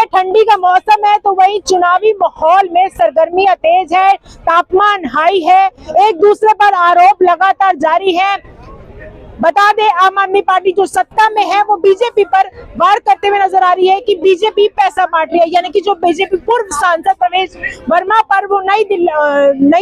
ठंडी का मौसम है तो वही चुनावी माहौल में सरगर्मियां तेज है, तापमान हाई है, एक दूसरे पर आरोप लगातार जारी है। बता दें आम आदमी पार्टी जो सत्ता में है वो बीजेपी पर वार करते हुए नजर आ रही है कि बीजेपी पैसा बांट रही है, यानी कि जो बीजेपी पूर्व सांसद प्रवेश वर्मा पर वो नई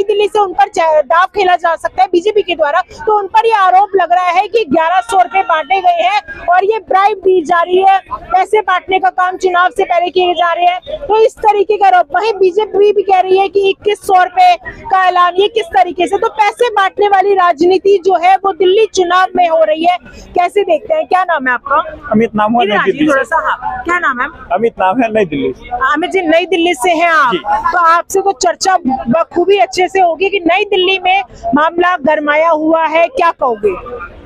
दिल्ली से उन पर दाव खेला जा सकता है बीजेपी के द्वारा, तो उन पर ये आरोप लग रहा है कि 1100 रुपए बांटे गए हैं और ये ब्राइब दी जा रही है, पैसे बांटने का काम चुनाव से पहले किए जा रहे हैं। तो इस तरीके का आरोप, वहीं बीजेपी भी कह रही है कि 2100 रुपए का ऐलान, ये किस तरीके से, तो पैसे बांटने वाली राजनीति जो है वो दिल्ली चुनाव में हो रही है। कैसे देखते हैं? क्या नाम है आपका? अमित नाम है, नई दिल्ली से। हाँ, क्या नाम है? अमित नाम है, नई दिल्ली से। अमित जी नई दिल्ली से हैं आप, तो आपसे तो चर्चा बखूबी अच्छे से होगी कि नई दिल्ली में मामला गरमाया हुआ है, क्या कहोगे?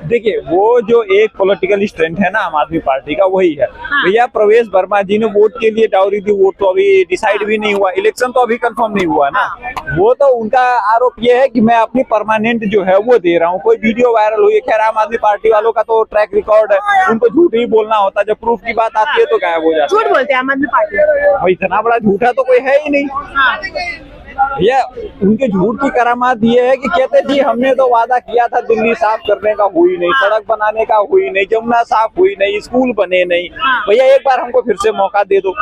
देखिए, वो जो एक पॉलिटिकल स्टैंड है ना आम आदमी पार्टी का, वही है। भैया प्रवेश वर्मा जी ने वोट के लिए डाउरी दी, वोट तो अभी डिसाइड भी नहीं हुआ, इलेक्शन तो अभी कंफर्म नहीं हुआ ना। वो तो उनका आरोप ये है कि मैं अपनी परमानेंट जो है वो दे रहा हूँ। कोई वीडियो वायरल हुई है, खैर आम आदमी पार्टी वालों का तो ट्रैक रिकॉर्ड है, उनको झूठ ही बोलना होता है, जब प्रूफ की बात आती है तो गायब हो जाता है। झूठ बोलते हैं आम आदमी पार्टी? भाई इतना बड़ा झूठा तो कोई है ही नहीं भैया। उनके झूठ की करामात ये है कि कहते जी हमने तो वादा किया था दिल्ली साफ करने का, हुई नहीं, सड़क बनाने का हुई नहीं, जमुना साफ हुई नहीं, स्कूल बने नहीं। भैया एक बार हमको फिर से मौका दे दो,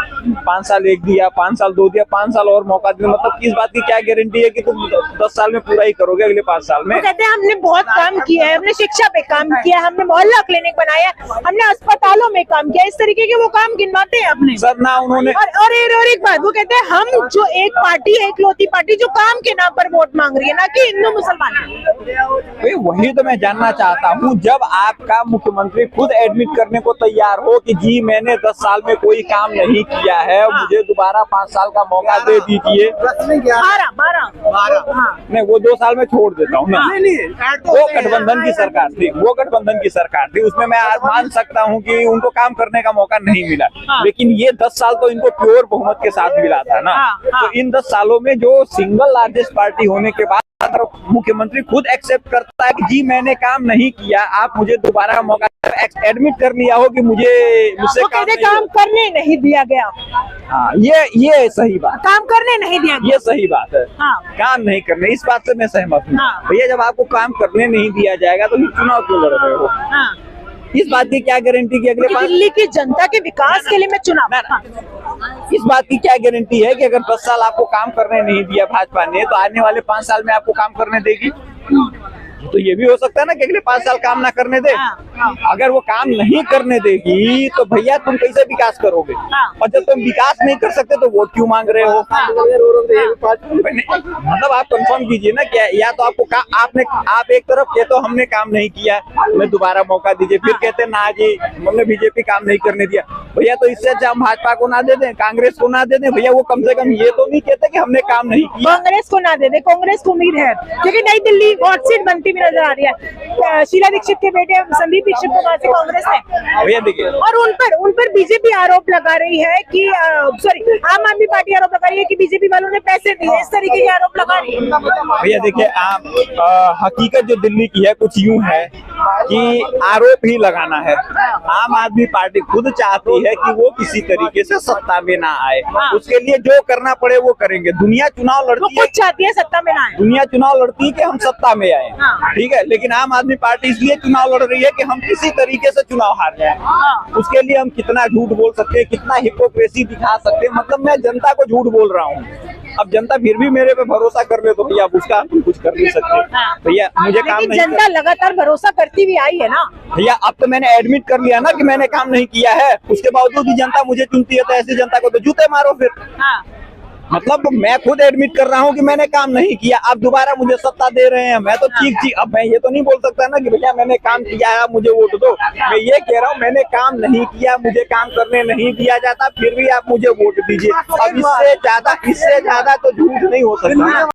5 साल एक दिया, 5 साल 2 दिया, 5 साल और मौका दिया, मतलब किस बात की क्या गारंटी है कि तुम 10 साल में पूरा ही करोगे अगले 5 साल में? कहते हैं हमने बहुत काम किया है, हमने शिक्षा पे काम किया, हमने मोहल्ला क्लिनिक बनाया, हमने अस्पतालों में काम किया, इस तरीके के वो काम गिनवाते हैं अपने सर ना उन्होंने। और एक बात वो कहते हैं, हम जो एक पार्टी है, इकलौती पार्टी जो काम के नाम पर वोट मांग रही है, ना कि हिंदू मुसलमान। वही तो मैं जानना चाहता हूँ, जब आपका मुख्यमंत्री खुद एडमिट करने को तैयार हो कि जी मैंने 10 साल में कोई काम नहीं किया है, मुझे दोबारा 5 साल का मौका दे दीजिए। 12 नहीं, वो 2 साल में छोड़ देता हूँ ना। वो गठबंधन की सरकार थी, वो गठबंधन की सरकार थी, उसमें मैं मान सकता हूँ कि उनको काम करने का मौका नहीं मिला, लेकिन ये 10 साल तो इनको प्योर बहुमत के साथ मिला था ना। तो इन 10 सालों में जो सिंगल लार्जेस्ट पार्टी होने के बाद अगर मुख्यमंत्री खुद एक्सेप्ट करता है कि जी मैंने काम नहीं किया, आप मुझे दोबारा मौका, एडमिट कर लिया हो कि मुझसे काम करने नहीं दिया गया। हाँ, ये सही बात, काम करने नहीं दिया गया, ये सही बात है। हाँ। काम नहीं करने, इस बात से मैं सहमत हूँ। हाँ। भैया जब आपको काम करने नहीं दिया जाएगा तो चुनाव क्यों लड़ रहे हो? हाँ। इस बात की क्या गारंटी कि अगले दिल्ली की जनता के विकास के लिए मैं चुनाव, इस बात की क्या गारंटी है कि अगर 10 साल आपको काम करने नहीं दिया भाजपा ने, तो आने वाले 5 साल में आपको काम करने देगी? तो ये भी हो सकता है ना कि अगले 5 साल काम ना करने दे। अगर वो काम नहीं करने देगी तो भैया तुम कैसे विकास करोगे? और जब तुम विकास नहीं कर सकते तो वोट क्यों मांग रहे हो? मतलब आप कंफर्म कीजिए ना, क्या या तो आपको आप एक तरफ कहते हो हमने काम नहीं किया, हमें दोबारा मौका दीजिए, फिर कहते ना जी हमने बीजेपी काम नहीं करने दिया। भैया तो इससे अच्छा हम भाजपा को ना दे दें, कांग्रेस को ना दे दें। भैया वो कम से कम ये तो नहीं कहते कि हमने काम नहीं किया। कांग्रेस को ना दे दे, कांग्रेस को उम्मीद है क्योंकि नई दिल्ली हॉट सीट बनती भी नजर आ रही है। शीला दीक्षित के बेटे संदीप दीक्षित को वहाँ से कांग्रेस है भैया देखिए, और उन पर बीजेपी आरोप लगा रही है कि सॉरी आम आदमी पार्टी आरोप लगा रही है कि बीजेपी वालों ने पैसे दिए, इस तरीके के आरोप लगा रही है। भैया देखिए, हकीकत जो दिल्ली की है कुछ यूं है कि आरोप ही लगाना है। आम आदमी पार्टी खुद चाहती है कि वो किसी तरीके से सत्ता में ना आए, उसके लिए जो करना पड़े वो करेंगे। दुनिया चुनाव लड़ती है, चाहती है सत्ता में ना आए, दुनिया चुनाव लड़ती है कि हम सत्ता में आए, ठीक है, लेकिन आम आदमी पार्टी इसलिए चुनाव लड़ रही है कि हम किसी तरीके से चुनाव हार जाए। उसके लिए हम कितना झूठ बोल सकते हैं, कितना हिपोक्रेसी दिखा सकते हैं, मतलब मैं जनता को झूठ बोल रहा हूँ। अब जनता फिर भी मेरे पे भरोसा कर ले तो भैया उसका हम कुछ कर नहीं सकते। भैया मुझे काम नहीं, जनता लगातार भरोसा करती भी आई है ना भैया। अब तो मैंने एडमिट कर लिया ना कि मैंने काम नहीं किया है, उसके बावजूद भी जनता मुझे चुनती है, तो ऐसी जनता को तो जूते मारो फिर। मतलब मैं खुद एडमिट कर रहा हूँ कि मैंने काम नहीं किया, आप दोबारा मुझे सत्ता दे रहे हैं। मैं तो ठीक अब मैं ये तो नहीं बोल सकता ना कि भैया मैंने काम किया है मुझे वोट दो। मैं ये कह रहा हूँ मैंने काम नहीं किया, मुझे काम करने नहीं दिया जाता, फिर भी आप मुझे वोट दीजिए। अब इससे ज्यादा तो झूठ नहीं हो सकता।